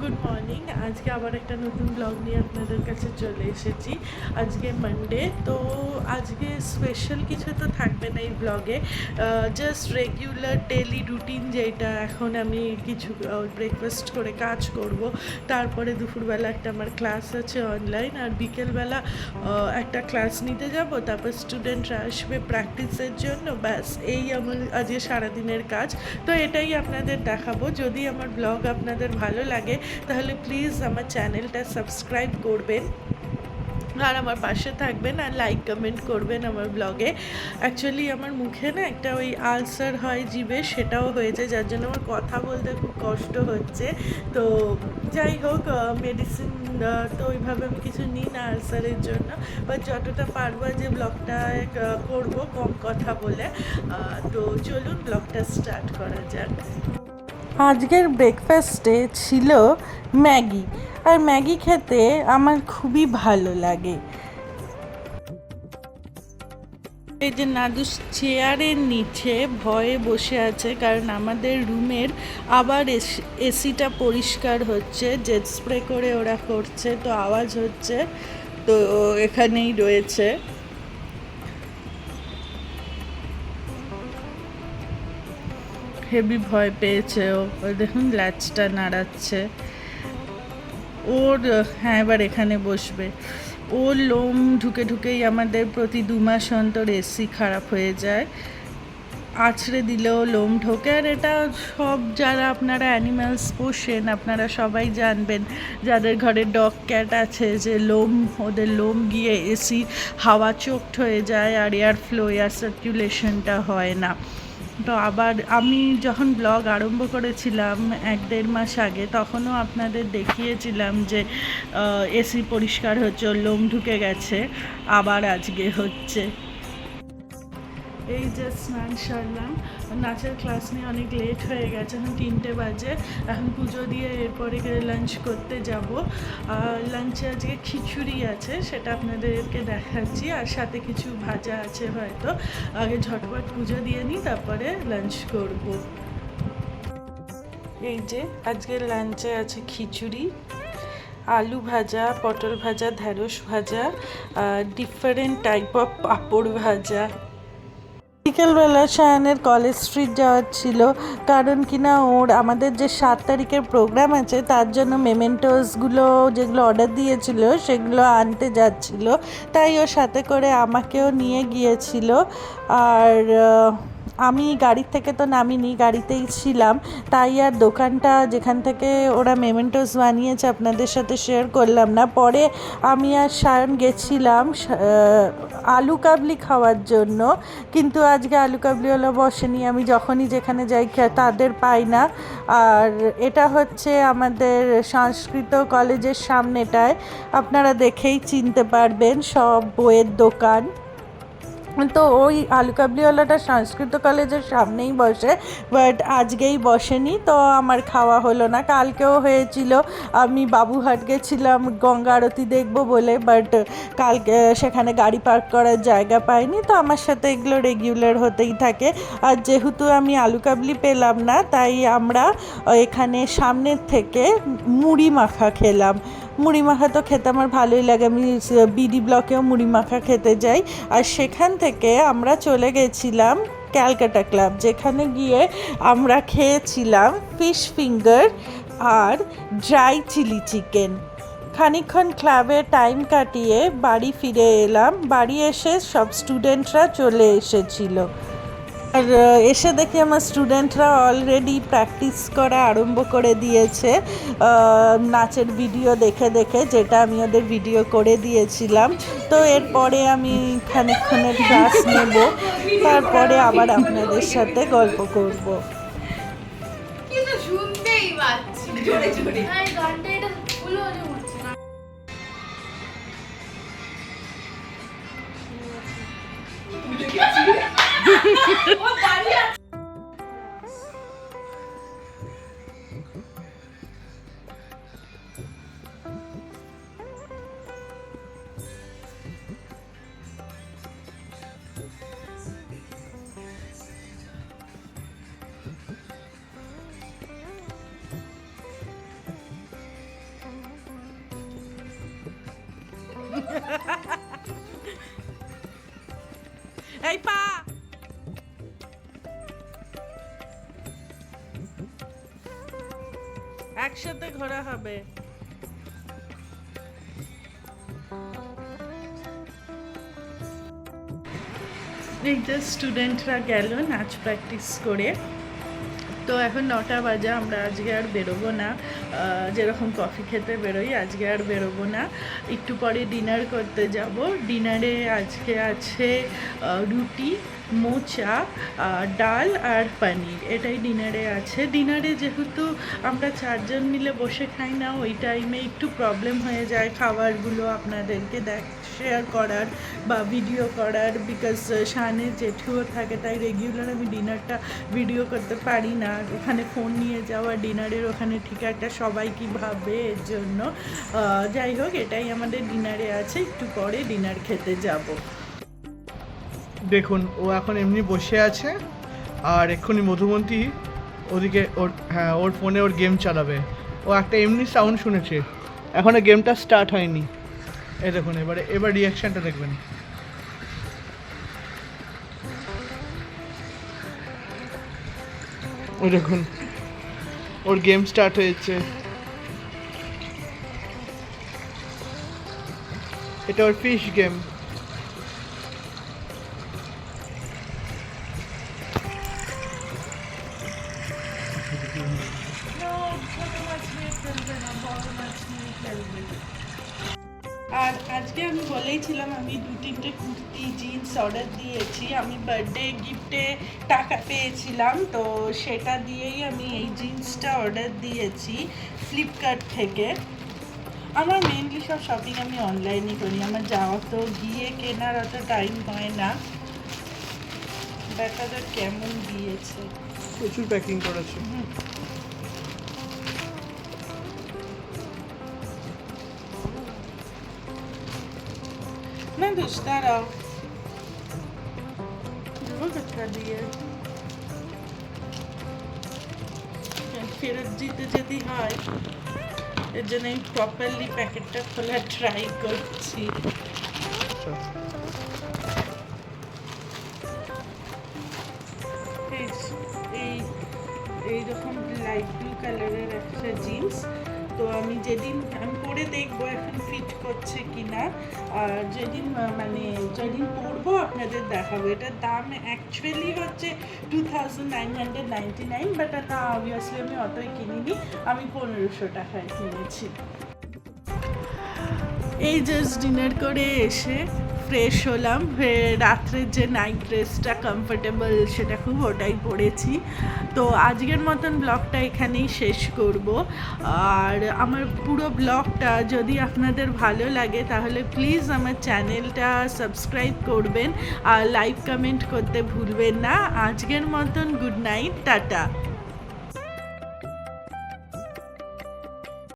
Good morning. আজকে আবার একটা নতুন ব্লগ নিয়ে আপনাদের কাছে চলে এসেছি। আজকে মানডে, তো আজকে স্পেশাল কিছু তো থাকবে না এই ব্লগে। জাস্ট রেগুলার ডেলি রুটিন, যেটা এখন আমি কিছু ব্রেকফাস্ট করে কাজ করব, তারপরে দুপুরবেলা একটা আমার ক্লাস আছে অনলাইন, আর বিকেলবেলা একটা ক্লাস নিতে যাব, তারপর স্টুডেন্টরা আসবে প্র্যাকটিসের জন্য। ব্যাস এই আমার আজকে সারাদিনের কাজ। তো এটাই আপনাদের দেখাবো। যদি আমার ব্লগ আপনাদের ভালো লাগে তাহলে প্লিজ আমার চ্যানেলটা সাবস্ক্রাইব করবেন আর আমার পাশে থাকবেন, আর লাইক কমেন্ট করবেন আমার ব্লগে। অ্যাকচুয়ালি আমার মুখে না একটা ওই আলসার হয় জিভে, সেটাও হয়েছে, যার জন্য আমার কথা বলতে খুব কষ্ট হচ্ছে। তো যাই হোক, মেডিসিন তো ওইভাবে আমি কিছু নিই না আলসারের জন্য, বাট যতটা পারবো যে ব্লগটা করবো কম কথা বলে। তো চলুন ব্লগটা স্টার্ট করা যাক। আজকের ব্রেকফাস্টে ছিল ম্যাগি, আর ম্যাগি খেতে আমার খুবই ভালো লাগে। এই যে নাদুস চেয়ারের নিচে ভয়ে বসে আছে, কারণ আমাদের রুমের আবার এসিটা পরিষ্কার হচ্ছে, জেট স্প্রে করে ওরা করছে, তো আওয়াজ হচ্ছে, তো এখানেই রয়েছে। হেভি ভয় পেয়েছে ও, দেখুন ল্যাচটা নাড়াচ্ছে ওর। হ্যাঁ, এবার এখানে বসবে। ওর লোম ঢুকে ঢুকেই আমাদের প্রতি 2 মাস অন্তর এসি খারাপ হয়ে যায়, আছড়ে দিলেও লোম ঢোকে। আর এটা সব যারা আপনারা অ্যানিম্যালস পোষেন আপনারা সবাই জানবেন, যাদের ঘরে ডগ ক্যাট আছে, যে ওদের লোম গিয়ে এসি হাওয়া চোখড হয়ে যায়, আর এয়ার ফ্লো, এয়ার সার্কুলেশনটা হয় না। তো আবার আমি যখন ব্লগ আরম্ভ করেছিলাম 1-1.5 মাস আগে, তখনও আপনাদের দেখিয়েছিলাম যে এসি পরিষ্কার হচ্ছে, ওর লোম ঢুকে গেছে, আবার আজকে হচ্ছে। এই যে স্নান সারলাম, নাচের ক্লাস নিয়ে অনেক লেট হয়ে গেছে, এখন 3টে বাজে। এখন পুজো দিয়ে এরপরে লাঞ্চ করতে যাব। লাঞ্চে আজকে খিচুড়ি আছে, সেটা আপনাদেরকে দেখাচ্ছি, আর সাথে কিছু ভাজা আছে হয়তো। আগে ঝটপট পুজো দিয়ে নিই, তারপরে লাঞ্চ করব। এই যে আজকের লাঞ্চে আছে খিচুড়ি, আলু ভাজা, পটল ভাজা, ঢেঁড়স ভাজা, ডিফারেন্ট টাইপ অফ পাঁপড় ভাজা। বিকেলবেলা সায়ানের কলেজ স্ট্রিট যাওয়ার ছিল, কারণ কিনা ওর আমাদের যে 7 তারিখের প্রোগ্রাম আছে তার জন্য মেমেন্টোসগুলো যেগুলো অর্ডার দিয়েছিল সেগুলো আনতে যাচ্ছিল, তাই ওর সাথে করে আমাকেও নিয়ে গিয়েছিল। আর আমি গাড়ির থেকে তো নামিনি, গাড়িতেই ছিলাম, তাই আর দোকানটা যেখান থেকে ওরা মেমেন্টোস বানিয়েছে আপনাদের সাথে শেয়ার করলাম না। পরে আমি আর সায়ন গেছিলাম আলু কাবলি খাওয়ার জন্য, কিন্তু আজকে আলু কাবলিওয়ালা বসেনি, আমি যখনই যেখানে যাই তাদের পাই না। আর এটা হচ্ছে আমাদের সংস্কৃত কলেজের সামনেটায়, আপনারা দেখেই চিনতে পারবেন, সব বইয়ের দোকান। তো ওই আলু কাবলিওয়ালাটা সংস্কৃত কলেজের সামনেই বসে, বাট আজকেই বসেনি, তো আমার খাওয়া হলো না। কালকেও হয়েছিল, আমি বাবুহাট গেছিলাম গঙ্গা আরতি দেখবো বলে, বাট কালকে সেখানে গাড়ি পার্ক করার জায়গা পাইনি, তো আমার সাথে এগুলো রেগুলার হতেই থাকে। আর যেহেতু আমি আলু কাবলি পেলাম না, তাই আমরা এখানে সামনের থেকে মুড়ি মাখা খেলাম। মুড়ি মাখা তো খেতে আমার ভালোই লাগে, আমি বিডি ব্লকেও মুড়ি মাখা খেতে যাই। আর সেখান থেকে আমরা চলে গেছিলাম ক্যালকাটা ক্লাব, যেখানে গিয়ে আমরা খেয়েছিলাম ফিশ ফিঙ্গার আর ড্রাই চিলি চিকেন। খানিকক্ষণ ক্লাবে টাইম কাটিয়ে বাড়ি ফিরে এলাম। বাড়ি এসে সব স্টুডেন্টরা চলে এসেছিল, আর এসে দেখি আমার স্টুডেন্টরা অলরেডি প্র্যাকটিস করা আরম্ভ করে দিয়েছে নাচের ভিডিও দেখে দেখে, যেটা আমি ওদের ভিডিও করে দিয়েছিলাম। তো এরপরে আমি খানিকক্ষণের ক্লাস নেব, তারপরে আবার আপনাদের সাথে গল্প করব। শুনতেই পাচ্ছি জোরে জোরে গানটা, এটা ফুল হলে হচ্ছে না। ও দাঁড়িয়ে আছে। এই পা একসাথে ঘোরা হবে। এই যে স্টুডেন্টরা গেল নাচ প্র্যাকটিস করে। তো এখন 9টা বাজে, আমরা আজকে আর বেরোবো না। যেরকম কফি খেতে বেরোই আজকে আর বেরোবো না, একটু পরে ডিনার করতে যাব। ডিনারে আজকে আছে রুটি, মোচা, ডাল আর পনির, এটাই ডিনারে আছে। ডিনারে যেহেতু আমরা 4জন মিলে বসে খাই না, ওই টাইমে একটু প্রবলেম হয়ে যায় খাবারগুলো আপনাদেরকে শেয়ার করার বা ভিডিও করার, বিকজ শানের জেঠুও থাকে, তাই রেগুলার আমি ডিনারটা ভিডিও করতে পারি না। ওখানে ফোন নিয়ে যাওয়া, ডিনারের ওখানে ঠিক একটা সবাই কী ভাবে, এর জন্য যাই হোক এটাই আমাদের ডিনারে আছে। একটু পরে ডিনার খেতে যাব। দেখুন ও এখন এমনি বসে আছে, আর এক্ষুনি মধুমন্তী ওদিকে ওর ফোনে ওর গেম চালাবে। ও একটা এমনি সাউন্ড শুনেছে, এখনো গেমটা স্টার্ট হয়নি। এই দেখুন এবার রিয়াকশানটা দেখবেন। ওই দেখুন ওর গেম স্টার্ট হয়েছে। এটা ওর ফিশ গেম। আর আজকে আমি বলেইছিলাম আমি 2-3টে কুর্তি জিন্স অর্ডার দিয়েছি। আমি বার্থডে গিফটে টাকা পেয়েছিলাম, তো সেটা দিয়েই আমি এই জিন্সটা অর্ডার দিয়েছি ফ্লিপকার্ট থেকে। আমার মেনলি সব শপিং আমি অনলাইনই করি, আমার যাওয়া তো গিয়ে কেনার অত টাইম হয় না। ব্যাপারটা কেমন দিয়েছে, প্রচুর প্যাকিং করেছে। না দোষ দাঁড়াও, দেবো টাকা দিয়ে। ফেরত দিতে যদি হয়, এর জন্য আমি প্রপারলি প্যাকেটটা খোলার ট্রাই করছি। এইরকম লাইট ব্লু কালারের একটা জিন্স। তো আমি পরে দেখবো এখন ফিট করছে কিনা, আর যেদিন পরবো আপনাদের দেখাবো। এটার দাম অ্যাকচুয়ালি হচ্ছে 2999, বাট না অবভিয়াসলি আমি অতই কিনিনি, আমি 1500 টাকায় কিনেছি। এই জাস্ট ডিনার করে এসে ফ্রেশ হলাম, রাত্রের যে নাইট ড্রেসটা কমফোর্টেবল সেটা খুব, ওটাই পরেছি। তো আজকের মতন ব্লগটা এখানেই শেষ করব। আর আমার পুরো ব্লগটা যদি আপনাদের ভালো লাগে তাহলে প্লিজ আমার চ্যানেলটা সাবস্ক্রাইব করবেন আর লাইক কমেন্ট করতে ভুলবেন না। আজকের মতন গুড নাইট, টাটা।